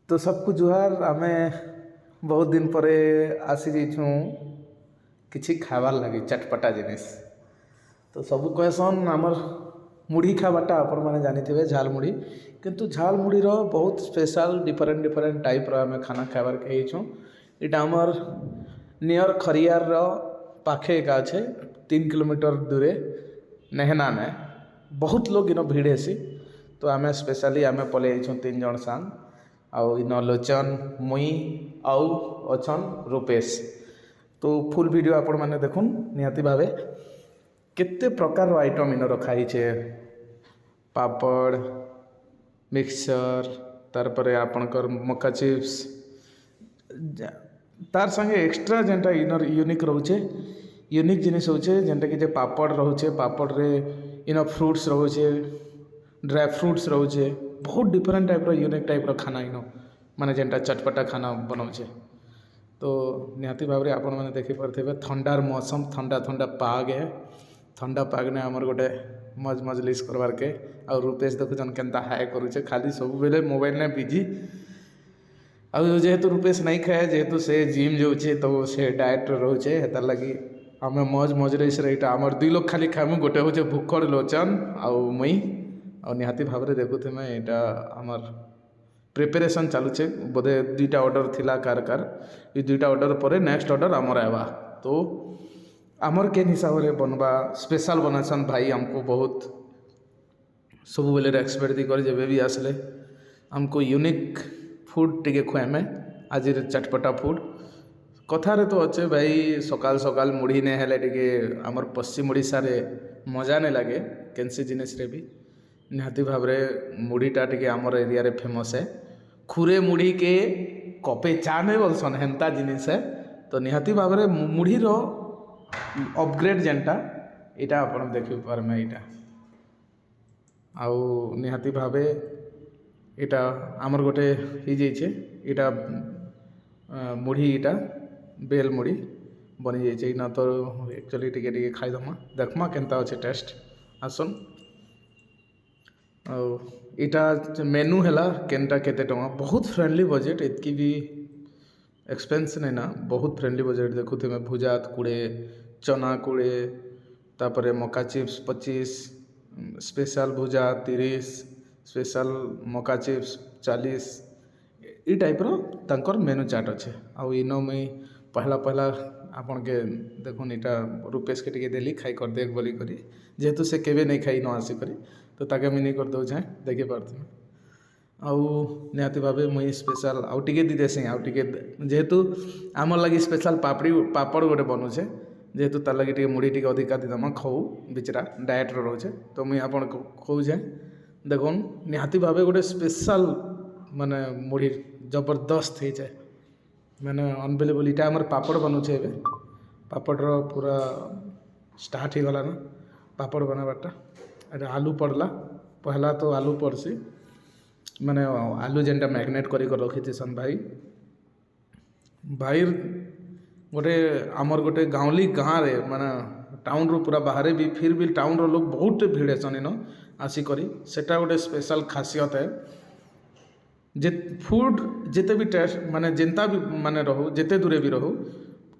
तो सबको जुहार आमे बहुत दिन पर आसी जाइछूँ किछि खाबार लगे चटपटा जिनिस। तो सबू कहसन आमर मुढ़ी खाबाटा आपण मैंने जानी झाल मुढ़ी, किंतु झाल मुढ़ीर बहुत स्पेशल डिफरेंट डिफरेंट टाइप्र आम खाना खाबार खाइछूँ। इटा आमर नियर खरियार पाखे एका अच्छे 3 किलोमीटर दूरे नेहना ने बहुत लोग इन भीड़ हेसी। तो आम स्पेशली आम पलि 3 जन सांग आउ इन लोचन मुई आउ अछन रूपेश। तो फुल वीडियो आपण मैंने देखुन निहाती भावे केते प्रकार आइटम इन रखाई छे, पापड़ मिक्सचर तारपरे आपणकर मक्का चिप्स तार संगे एक्स्ट्रा जेनटा इनर यूनिक रोचे यूनिक जिनिस होचे जेनटा कि जे पापड़ रोचे, पापड़ रे इन फ्रूट्स रोचे, ड्राई फ्रूट्स रोचे, बहुत डिफरेंट टाइप यूनिक टाइप खाना इन माने जेनटा चटपटा खाना बनाऊे। तो निहाती भाव आपण मैंने देखिपे ठंडार मौसम ठंडा ठंडा पाग है, ठंडा पाग ने आमर गोटे मज मजलिस करवार के आ रूपेश देखुन केन्ता हाय करुचे खाली सब बेले मोबाइल ने बिजी। आउ जेहेतु रूपेश नहीं खाए जेहेतु से जिम जाऊे तो से डाएट रोचे हेतार लगी आम मज मजलिस रहीटा आमर 2 लोग खाली खाइमु, गोटे हूँ भूखड़ लोचन आउ मुई आ निहाती भाव में देखुथे मैं यहाँ आमर प्रिपेरेसन चलुचे बोधे 2टा ऑर्डर थिला कार ये 2टा ऑर्डर पर नेक्स्ट ऑर्डर आमर आवा। तो आमर केन हिसाब से बनवा स्पेशल बनासन भाई हमको बहुत सब बेले एक्सपेक्ट दी कर जब भी आसले हमको यूनिक फूड टिके खुआमे आज चटपटा फूड कथार तो अच्छे भाई सकाल सकाल मुढ़ी नहीं हेले टिके आमर पश्चिम ओडिशा रे मजा नहीं लगे केनसी जिनिस रे भी निहाती भाव मुढ़ीटा टिके आमर एरिया रे फेमस है। खुरे मुढ़ी के कपे चा नहीं बोलसन हेन्ता जिनिस है। तो निहाती भाव मुढ़ीर अपग्रेड जेनटा यहाँ आप देखी पारमे यहाँ आउ निहाती भाव यहाँ आमर गोटे हो जाइए यहाँ मुढ़ी यहाँ बेल मुढ़ी बनी जाइए ना। तो एक्चुअली टिके खाईदमा देखमा केनता अच्छे टेस्ट आसन आटा मेनू है केनटा केते टଙ୍କା बहुत फ्रेंडली बजेट इतकी भी एक्सपेंस नहीं ना बहुत फ्रेंडली बजेट देखुथे मैं भुजात 20 चना 20 तापर मक्का चिप्स 25 स्पेशल भुजा 30 स्पेशल मक्का चिप्स 40 ई टाइप्र तांकर मेनू चार्ट अच्छे। आउ इन मुई पहला पहला आपन के देखुन यहाँ रूपेश के टिके देली खाई कर देख बोली करी जेहेतु से केवे नहीं खाई न आसी करी तो ताके मुझे नहीं कर दौचे देखी पार्थी आउ निहाती भाव मुई स्पेशल आउ टिके दी देसी आउ टिके जेहेतु आमर लगी स्पेशल पापड़ गोटे बनूचे जेहेतु तार लगी टिके मुढ़ी टिके अधिका दीदमा खाऊ बिचरा डाएट रोचे। तो मुई आपन कहूचे देखुन निहाती भाव गोटे स्पेशल माने मुढ़ी जबरदस्त हो जाए मैंने अनबिलीवेबल इटा आमर पापड़ बनूचे एबे पापड़ पूरा स्टार्ट हो गला ना पापड़ बनाबाटा। अरे आलू पड़ला पहला तो आलू पड़सी मैंने आलू जेनटा मैग्नेट करी रखी थी सन भाई गोटे आमर गोटे गाँवली गाँव रे माने टाउन रो पूरा बाहर भी फिर भी टाउन रो लोग बहुत भीड़ सन इन आसिक सेटा गोटे स्पेशल खासियत है जे फूड जिते भी टेस्ट माने जेनता भी माने रहू जिते दूरे भी रहू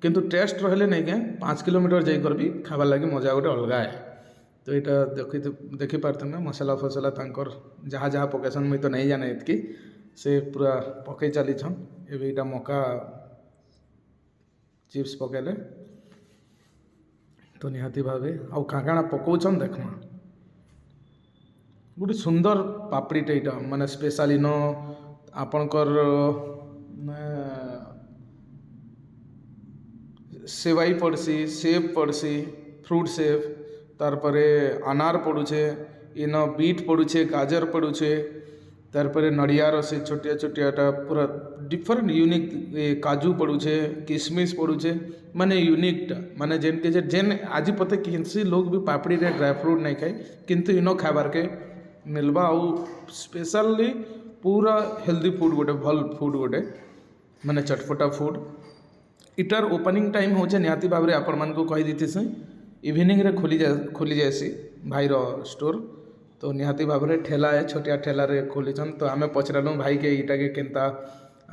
किंतु टेस्ट रहे नहीं क्या 5 किलोमीटर जाकर भी खाबार लगे मजा गोटे अलग है। तो यहाँ देखी पार्थे ना मसला फसला तांकर जहाँ जहाँ पकेसन मुई तो नहीं जाने इतकी से पूरा पकई चली छन एवं यहाँ मक्का चिप्स पकेले तो निहाती भाव आउ काଣା पकाउछन देखमा गोटे सुंदर पापड़ीटे यहाँ माने स्पेशल इन आपणकर सेवाई पड़सी सेब पड़सी फ्रूट सेब तारपरे अनार पड़ुछे इन बीट पड़ुछे गाजर पड़ुछे तारपरे नड़ियार से छोटिया छोटियाटा पूरा डिफरेंट यूनिक काजू पड़ुछे किशमिश पड़ुछे माने यूनिकटा माने जेन के जेन आज पते किसी लोग भी पापड़ी रे ड्राई फ्रूट नहीं खाए किंतु इन खाबार के मिलवा आउ स्पेशली पूरा हेल्दी फूड गोटे भल फूड गोटे माने चटपटा फूड इटार ओपनिंग टाइम हो निहाती भाव आपण मान को कही दी से इवनिंग रे खोली जाएसी भाईर स्टोर। तो निहाती भाव में ठेला है छोटिया ठेला रे खोलीछन तो आमे पचरालु भाई के ईटा के केनता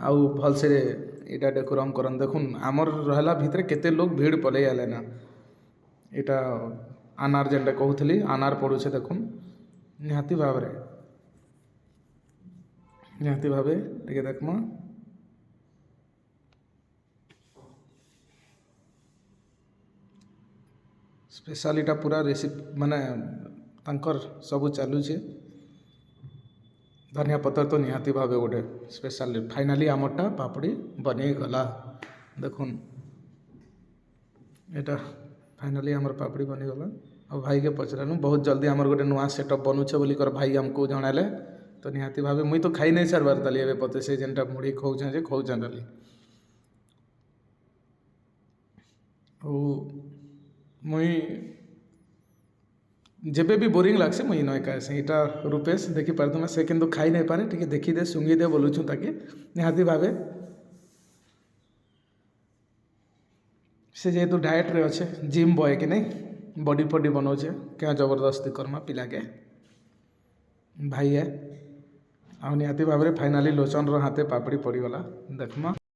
आउ भल से इटा डेकोरम करन देखुन आमर रहला भितरे केते लोग भीड़ पले आले ना इटा अनार जेनटा कहूली अनार पड़ुछे देखुन निहाती भाव रे निहाती भावे टिके देखमा स्पेशलिटा पूरा रेसिपी माने तांकर सब चलुचे धनिया पत्र तो निहाती भावे गोटे स्पेशल फाइनाली आमरटा पापड़ी बने गला देखुन एटा फाइनाली आमर पापड़ी बनी गला और भाई के पचरानु बहुत जल्दी आमर गोटे नुआ सेटअप बनूचे बोली कर भाई हमको जणाले तो निहाती भावे मुई तो खाई नहीं सारबार ताली एबे पते से जेनटा मुड़ी खौछे जे खौछन ताली ओ मुई जेबे भी बोरिंग लागसे मुई नय कहसे इटा रूपेश देखि पारतुमा से किंतु खाई नहीं पारे टिके देखी दे सुंगी दे बोलुछु ताके निहाती भावे से जेहेतु डाएट रे अच्छे जिम बॉय कि नहीं बॉडी फॉडी बनाऊे क्या जबरदस्ती करमा पिला के भाई है आ निहाती भाव में फाइनाली लोचन हाथे पापड़ी पड़गला देखमा